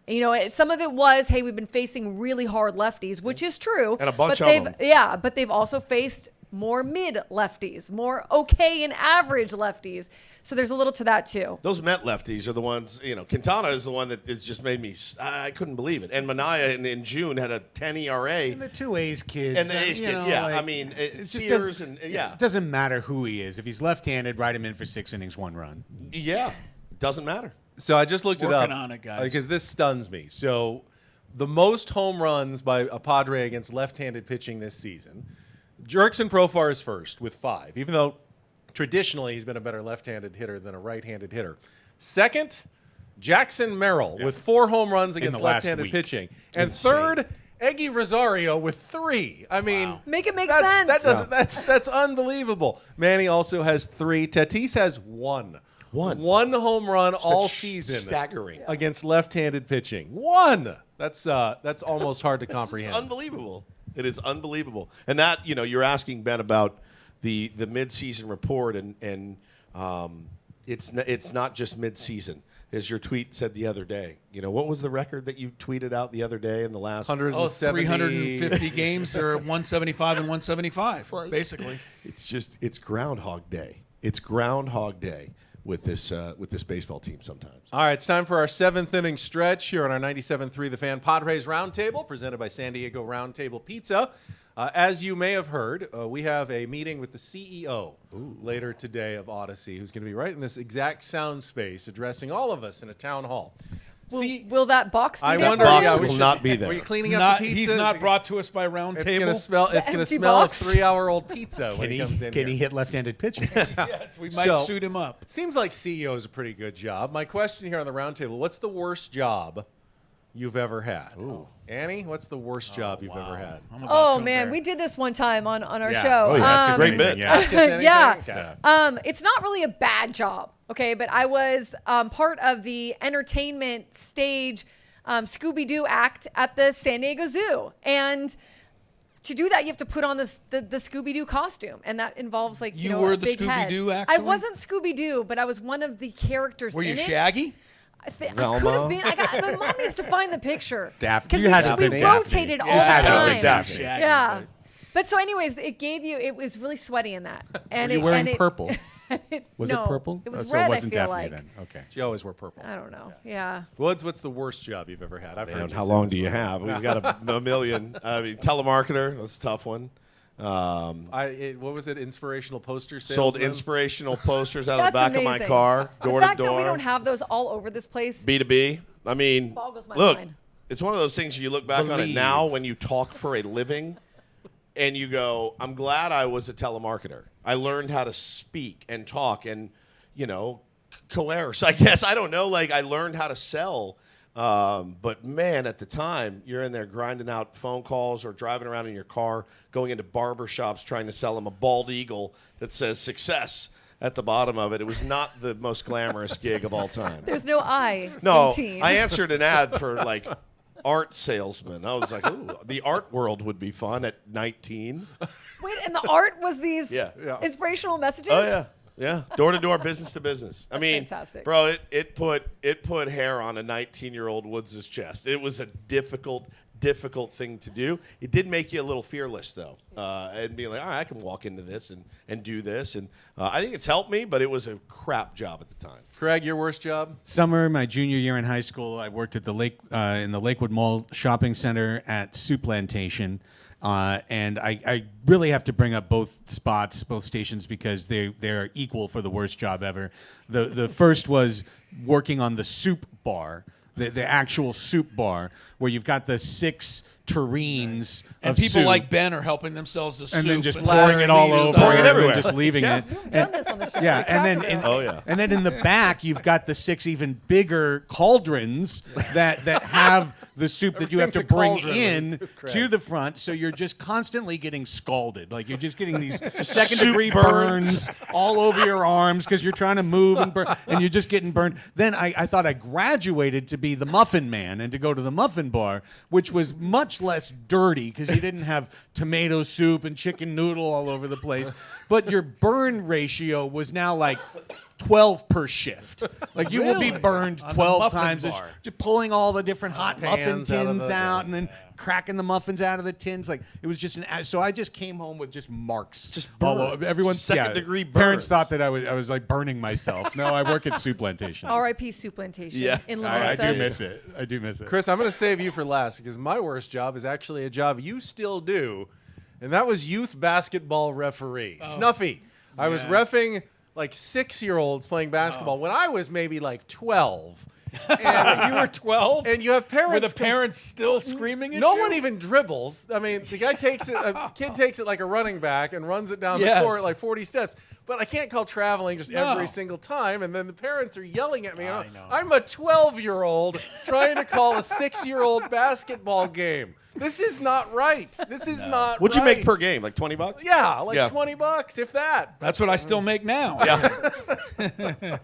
Some of it was, hey, we've been facing really hard lefties, which is true. And a bunch of them. Yeah, but they've also faced more mid lefties, more okay and average lefties. So there's a little to that too. Those Met lefties are the ones, Quintana is the one that it's just made me, I couldn't believe it. And Manaea in June had a 10 ERA. And the two A's kids. And the A's kid, Sears It doesn't matter who he is. If he's left-handed, write him in for 6 innings, 1 run. Yeah, doesn't matter. So I just looked it up. Working on it, guys. Because this stuns me. So the most home runs by a Padre against left-handed pitching this season, Jurickson Profar is first with 5, even though traditionally he's been a better left-handed hitter than a right-handed hitter. Second, Jackson Merrill with 4 home runs against left-handed pitching. And Insane. third, Eggy Rosario with 3. I mean, Make it make that's, sense. That's unbelievable. Manny also has 3. Tatis has 1. One home run all season. Staggering. Against left-handed pitching. 1. That's almost hard to comprehend. It's unbelievable. It is unbelievable. And that, you're asking Ben about the midseason report, and it's not just midseason. As your tweet said the other day, what was the record that you tweeted out the other day in the last 350 games are 175 and 175, basically. It's Groundhog Day. It's Groundhog Day with this baseball team sometimes. All right, it's time for our 7th inning stretch here on our 97.3 The Fan Padres Roundtable, presented by San Diego Roundtable Pizza. As you may have heard, we have a meeting with the CEO later today of Odyssey, who's going to be right in this exact sound space addressing all of us in a town hall. Will that box be I there wonder. for Box you? will not be there. Were you cleaning It's up not, the pizza? he's not brought to us by Roundtable. It's going to smell. It's going to empty smell box? of 3-hour-old pizza when he comes in. Can he here. hit left-handed pitching? Yes, we might So- suit him up. Seems like CEO is a pretty good job. My question here on the roundtable: what's the worst job you've ever had? Annie, what's the worst job you've ever had? I'm about Oh to man, embarrass- we did this one time on our Yeah. show. Oh, yeah. Ask us Great anything, bit. yeah. Ask us anything? Yeah. Okay. It's not really a bad job, okay, but I was part of the entertainment stage Scooby-Doo act at the San Diego Zoo, and to do that, you have to put on the Scooby-Doo costume, and that involves You were a the big head. Scooby-Doo, I actually? wasn't Scooby-Doo, but I was one of the characters. Were you in it. Shaggy? I could have Velma? been. My mom needs to find the picture. Daphne. Because You had to we have been Daphne. rotated all Yeah, the I know, time. it's Daphne. Shaggy, Yeah. but- But so, anyways, it was really sweaty in that. And Were you wearing and purple? Was no, it purple? It was So red. it wasn't I feel Daphne like. then. Okay. She always wore purple. I don't know. Yeah. Woods, what's the worst job you've ever had? I've heard Man, you how say long this do you one. have? We've got a million. I mean, telemarketer. That's a tough one. What was it? Inspirational poster Sold salesman? inspirational posters out of That's the back amazing. of my car, door the to fact that we door. don't have those all over this place. B2B. I mean, Boggles my look, mind. it's one of those things you look back on it Believe. now when you talk for a living and you go, I'm glad I was a telemarketer. I learned how to speak and talk and, coerce, I guess. I don't know. I learned how to sell. But, man, at the time, you're in there grinding out phone calls or driving around in your car, going into barber shops trying to sell them a bald eagle that says success at the bottom of it. It was not the most glamorous gig of all time. There's no I. No, in teen. I answered an ad for art salesman. I was like, ooh, the art world would be fun at 19. Wait, and the art was these Yeah. inspirational messages. Oh yeah, yeah, door to door, business to business. I mean, fantastic. bro, it put hair on a 19-year-old Woods' chest. It was a difficult thing to do. It did make you a little fearless though, and being like, all right, I can walk into this and do this, and I think it's helped me, but it was a crap job at the time. Craig, your worst job? Summer, my junior year in high school, I worked at the in the Lakewood Mall shopping center at Soup Plantation. And I really have to bring up both stations, because they're equal for the worst job ever. The first was working on the soup bar, the actual soup bar, where you've got the 6 tureens And of people soup, like Ben are helping themselves to soup. and then just and pouring it all stuff. over, Pouring it and then everywhere. just leaving it. We've done this on the show. Yeah, We and then cracked in, it. Oh, yeah. and then in the back you've got the 6 even bigger cauldrons that have the soup that you have to Everything's a bring cauldron, in Craig. to the front, so you're just constantly getting scalded. Like you're just getting these second-degree burns all over your arms because you're trying to move and burn, and you're just getting burned. Then I thought I graduated to be the muffin man and to go to the muffin bar, which was much less dirty because you didn't have tomato soup and chicken noodle all over the place. But your burn ratio was now like 12 per shift. Like you will be Really? burned On the 12 muffin times. bar. Just pulling all the different hot muffin Pans out of tins the- out and then cracking the muffins out of the tins. Like it was just so I just came home with just marks. Just all burns. over. Everyone, Second-degree Parents burns. thought that I was like burning myself. No, I work at Soup Plantation. R.I.P. Soup Plantation Yeah. in La I Mesa. do miss it. I do miss it. Chris, I'm going to save you for last because my worst job is actually a job you still do, and that was youth basketball referee. Snuffy. I was reffing like 6-year-olds playing basketball when I was maybe like 12. And You were 12? and you have parents. Were the parents still screaming at No you? one even dribbles. I mean, the guy takes it. A kid takes it like a running back and runs it down Yes. the court like 40 steps. but I can't call traveling just No. every single time. And then the parents are yelling at me. I know. I'm a 12-year-old trying to call a 6-year-old basketball game. This is not right. This is not What'd you right. make per game? Like $20? Yeah, like Yeah. $20, if that. That's what I still make now. Yeah.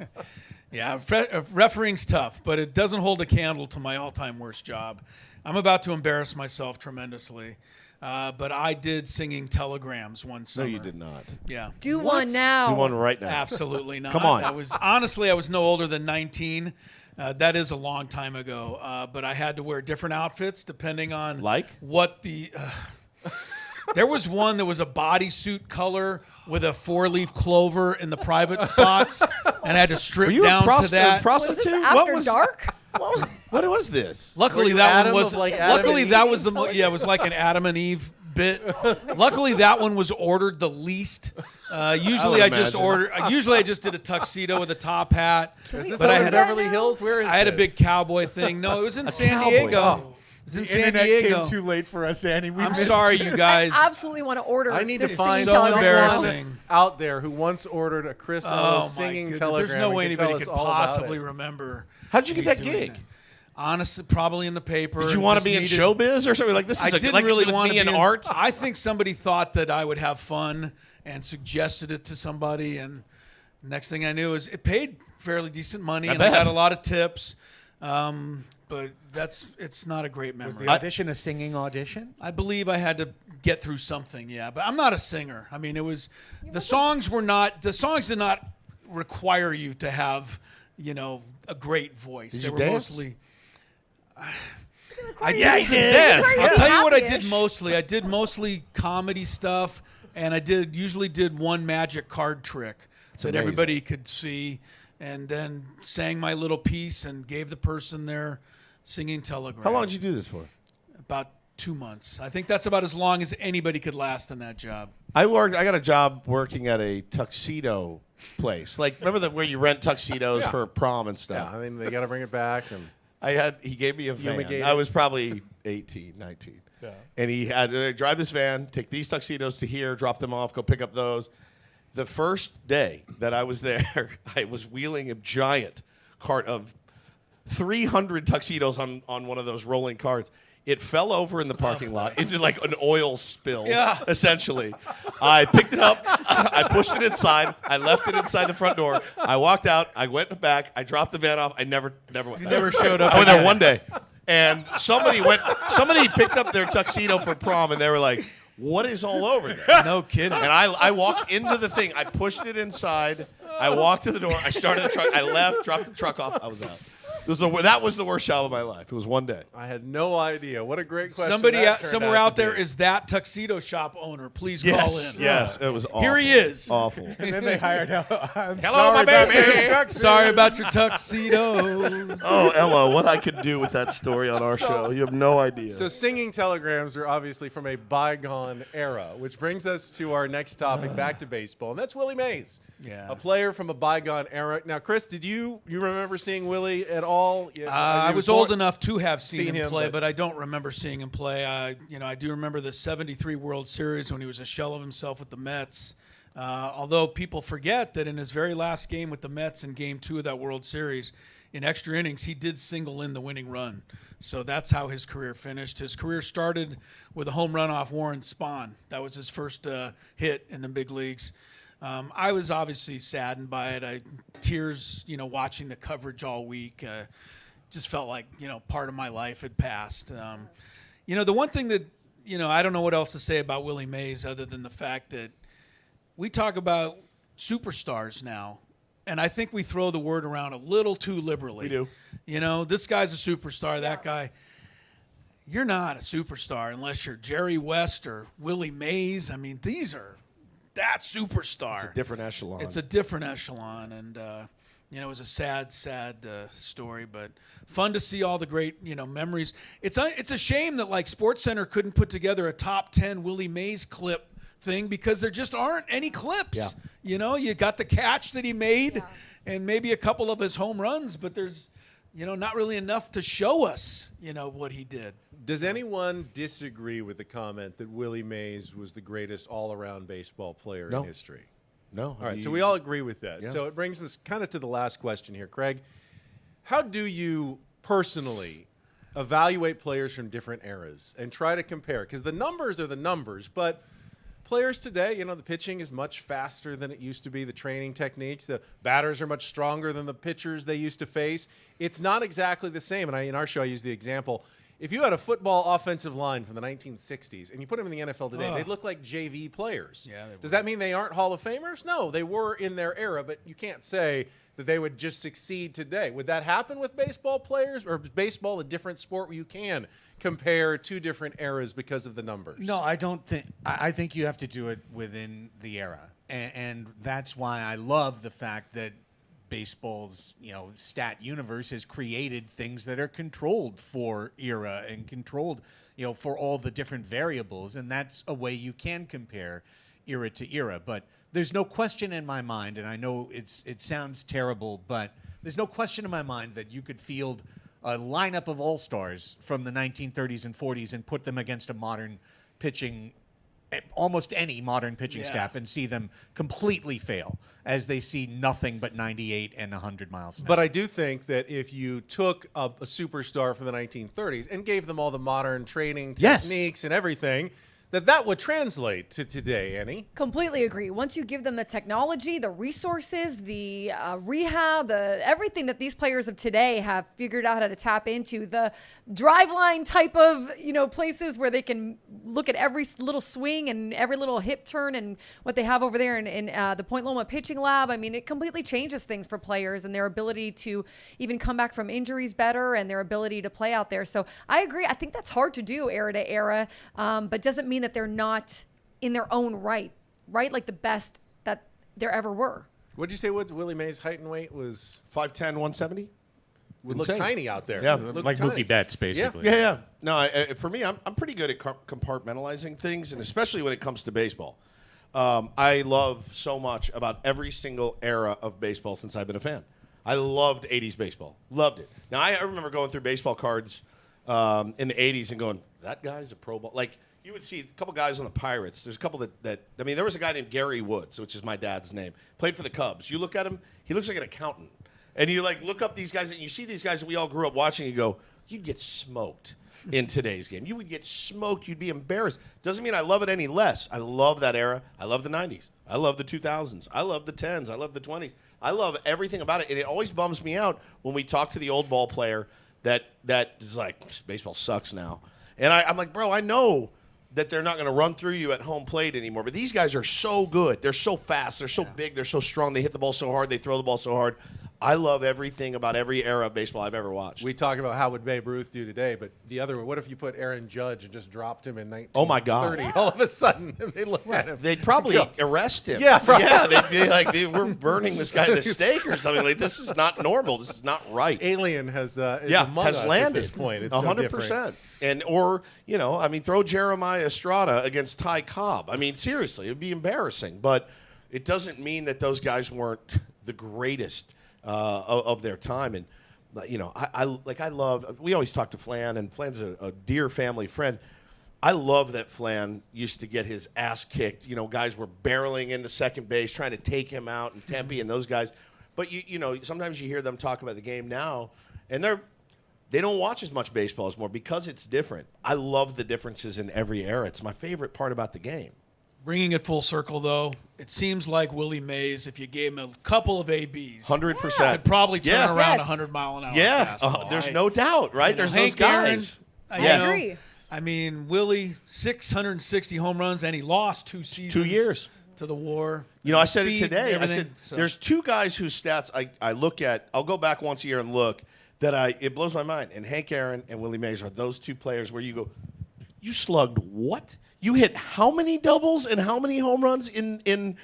Yeah, refereeing's tough, but it doesn't hold a candle to my all-time worst job. I'm about to embarrass myself tremendously, but I did singing telegrams one No, summer. you did not. Yeah, Do one now. Do one right now. absolutely not. Come on. I was no older than 19. That is a long time ago, but I had to wear different outfits depending on Like? what the. There was one that was a bodysuit color with a 4-leaf clover in the private spots, and I had to strip Were you down a to Was that. prostitute? this What after was dark? Well, What was this? Luckily, you that Adam one was. of, like, Adam Luckily, and that Eve? was the. Yeah, it was like an Adam and Eve bit. Luckily, that one was ordered the least. Usually, I just imagine. Usually, I just did a tuxedo with a top hat. Is this But up I in had- Beverly Hills? Where is I had a big this? cowboy thing. No, it was in San cowboy. Diego. Oh. It was in The San internet Diego. came too late for us, Annie. We I'm missed sorry, you guys. I absolutely want to order. I need to this find singing so someone telegram. embarrassing. out there who once ordered a Chris Oh Ellis my singing goodness. telegram. There's no way and can anybody tell could us all about possibly it. remember. How'd you get me that doing gig? that. Honestly, probably in the paper. Did you and want to just be in needed- showbiz or something? Like this is I a, didn't like really with want to me be in in art. I think somebody thought that I would have fun and suggested it to somebody, and next thing I knew is it paid fairly decent money, and I bet. got a lot of tips. But it's not a great memory. Was the audition a singing audition? I believe I had to get through something, yeah. But I'm not a singer. I mean, it was the songs did not require you to have, a great voice. Did They you were dance? mostly. I Yeah, did. he did. I'll tell you what I did Happy-ish. mostly. I did mostly comedy stuff, and I usually did one magic card trick that amazing. everybody could see, and then sang my little piece and gave the person their singing telegram. How long did you do this for? About 2 months. I think that's about as long as anybody could last in that job. I got a job working at a tuxedo place. Like, remember where you rent tuxedos for prom and Yeah, stuff? I mean, they got to bring it back. And He gave me a van. Fumigated. I was probably 18, 19. Yeah. And he had to drive this van, take these tuxedos to here, drop them off, go pick up those. The first day that I was there, I was wheeling a giant cart of 300 tuxedos on one of those rolling carts. It fell over in the parking lot into like an oil spill, essentially. I picked it up. I pushed it inside. I left it inside the front door. I walked out. I went back. I dropped the van off. I never went back. Never showed up. I went there again. one day, and somebody picked up their tuxedo for prom, and they were like, "What is all over there?" No kidding. And I walked into the thing. I pushed it inside. I walked to the door. I started the truck. I left, dropped the truck off. I was out. That was the worst job of my life. It was one day. I had no idea. What a great question. Somebody that turned somewhere out out to there be. is that tuxedo shop owner. Please call in. Yes, it was awful. Here he is. Awful. And then they hired out. Hello, my baby. Sorry about your tuxedos. Oh, Ella, what I could do with that story on our show. You have no idea. So singing telegrams are obviously from a bygone era, which brings us to our next topic, back to baseball, and that's Willie Mays. Yeah. A player from a bygone era. Now, Chris, did you remember seeing Willie at all? I was old enough to have seen him play, but- but I don't remember seeing him play. I do remember the '73 World Series when he was a shell of himself with the Mets. Although people forget that in his very last game with the Mets in Game 2 of that World Series, in extra innings, he did single in the winning run. So that's how his career finished. His career started with a home run off Warren Spahn. That was his first hit in the big leagues. I was obviously saddened by it. Tears, watching the coverage all week. Just felt like, part of my life had passed. The one thing that, I don't know what else to say about Willie Mays other than the fact that we talk about superstars now, and I think we throw the word around a little too liberally. We do. This guy's a superstar, that guy. You're not a superstar unless you're Jerry West or Willie Mays. I mean, that superstar. It's a different echelon. It's a different echelon, and it was a sad story, but fun to see all the great memories. It's a shame that like SportsCenter couldn't put together a top 10 Willie Mays clip thing because there just aren't any clips. Yeah. You got the catch that he made, and maybe a couple of his home runs, but there's not really enough to show us what he did. Does anyone disagree with the comment that Willie Mays was the greatest all-around baseball player No. in history? No. All right, so we all agree with that. Yeah. So it brings us kind of to the last question here, Craig. How do you personally evaluate players from different eras and try to compare? Because the numbers are the numbers, but players today, the pitching is much faster than it used to be. The training techniques, the batters are much stronger than the pitchers they used to face. It's not exactly the same. And in our show, I use the example. If you had a football offensive line from the 1960s and you put them in the NFL today, they'd look like JV players. Yeah, Does that mean they aren't Hall of Famers? No, they were in their era, but you can't say that they would just succeed today. Would that happen with baseball players, or is baseball a different sport where you can compare two different eras because of the numbers? No, I don't think. I think you have to do it within the era, and that's why I love the fact that baseball's stat universe has created things that are controlled for era and controlled for all the different variables, and that's a way you can compare era to era. But there's no question in my mind, and I know it sounds terrible, but there's no question in my mind that you could field a lineup of all-stars from the 1930s and 40s and put them against a modern pitching, almost any modern pitching staff, and see them completely fail as they see nothing but 98 and 100 miles an hour. But I do think that if you took a superstar from the 1930s and gave them all the modern training techniques and everything, that would translate to today, Annie. Completely agree. Once you give them the technology, the resources, the rehab, everything that these players of today have figured out how to tap into, the drive line type of places where they can look at every little swing and every little hip turn and what they have over there in the Point Loma pitching lab. I mean, it completely changes things for players and their ability to even come back from injuries better and their ability to play out there. So I agree. I think that's hard to do era to era, but doesn't mean that they're not in their own right, like the best that there ever were. What'd you say, Woods? Willie Mays' height and weight was 5'10", 170. would look Insane. tiny out there. Yeah. Looked like tiny. Mookie Betts, basically. Yeah. No, for me, I'm pretty good at compartmentalizing things, and especially when it comes to baseball. I love so much about every single era of baseball since I've been a fan. I loved 80s baseball. Loved it. Now, I remember going through baseball cards in the 80s and going, that guy's a pro ball. Like, you would see a couple guys on the Pirates. There's a couple that there was a guy named Gary Woods, which is my dad's name. Played for the Cubs. You look at him, he looks like an accountant. And you look up these guys, and you see these guys that we all grew up watching, and you go, you'd get smoked in today's game. You would get smoked. You'd be embarrassed. Doesn't mean I love it any less. I love that era. I love the 90s. I love the 2000s. I love the 10s. I love the 20s. I love everything about it. And it always bums me out when we talk to the old ball player that is like, baseball sucks now. And I'm like, bro, I know that they're not going to run through you at home plate anymore. But these guys are so good. They're so fast. They're so big. They're so strong. They hit the ball so hard. They throw the ball so hard. I love everything about every era of baseball I've ever watched. We talk about how would Babe Ruth do today, but the other one, what if you put Aaron Judge and just dropped him in 1930? Oh, my God. All of a sudden, they looked at him. They'd probably arrest him. Yeah, right. Yeah, they'd be like, dude, we're burning this guy at the stake or something. Like, this is not normal. This is not right. Alien has among us landed at this point. It's 100%. And throw Jeremiah Estrada against Ty Cobb. I mean, seriously, it would be embarrassing. But it doesn't mean that those guys weren't the greatest of their time. And I love. We always talk to Flan, and Flan's a dear family friend. I love that Flan used to get his ass kicked. Guys were barreling into second base, trying to take him out, and Tempe and those guys. But sometimes you hear them talk about the game now, and they don't watch as much baseball as more because it's different. I love the differences in every era. It's my favorite part about the game. Bringing it full circle, though, it seems like Willie Mays, if you gave him a couple of ABs, 100%, could probably turn around 100-mile-an-hour fastball. There's no doubt, right? There's Hank those guys. Aaron, I agree. I mean, Willie, 660 home runs, and he lost 2 seasons. 2 years. To the war. I said it today. I said, so. There's two guys whose stats I look at. I'll go back once a year and look. It blows my mind. And Hank Aaron and Willie Mays are those two players where you go, you slugged what? You hit how many doubles and how many home runs in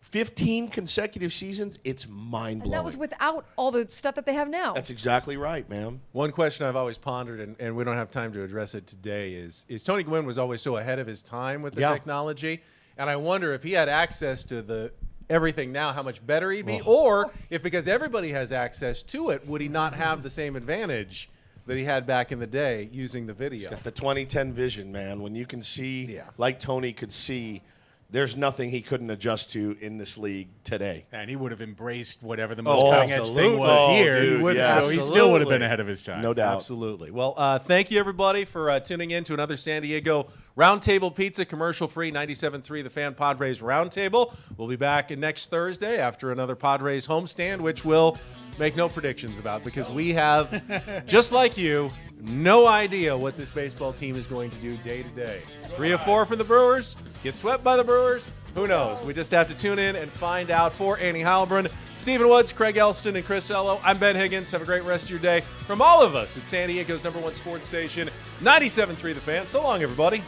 15 consecutive seasons? It's mind-blowing. And that was without all the stuff that they have now. That's exactly right, ma'am. One question I've always pondered, and we don't have time to address it today, is Tony Gwynn was always so ahead of his time with the technology. And I wonder if he had access to everything now, how much better he'd be, or if because everybody has access to it, would he not have the same advantage that he had back in the day using the video? He's got the 2010 vision, man. When you can see, like Tony could see, there's nothing he couldn't adjust to in this league today. And he would have embraced whatever the most cutting edge thing was Oh, here. dude, He would, yeah. so he still would have been Absolutely. ahead of his time. No doubt. Absolutely. Well, thank you, everybody, for tuning in to another San Diego Roundtable Pizza commercial-free 97.3 The Fan Padres Roundtable. We'll be back next Thursday after another Padres homestand, which we'll make no predictions about because we have, just like you, no idea what this baseball team is going to do day to day. 3 of 4 from the Brewers, get swept by the Brewers. Who knows? We just have to tune in and find out. For Annie Heilbrunn, Stephen Woods, Craig Elston, and Chris Ello, I'm Ben Higgins. Have a great rest of your day. From all of us at San Diego's #1 sports station, 97.3 The Fan. So long, everybody.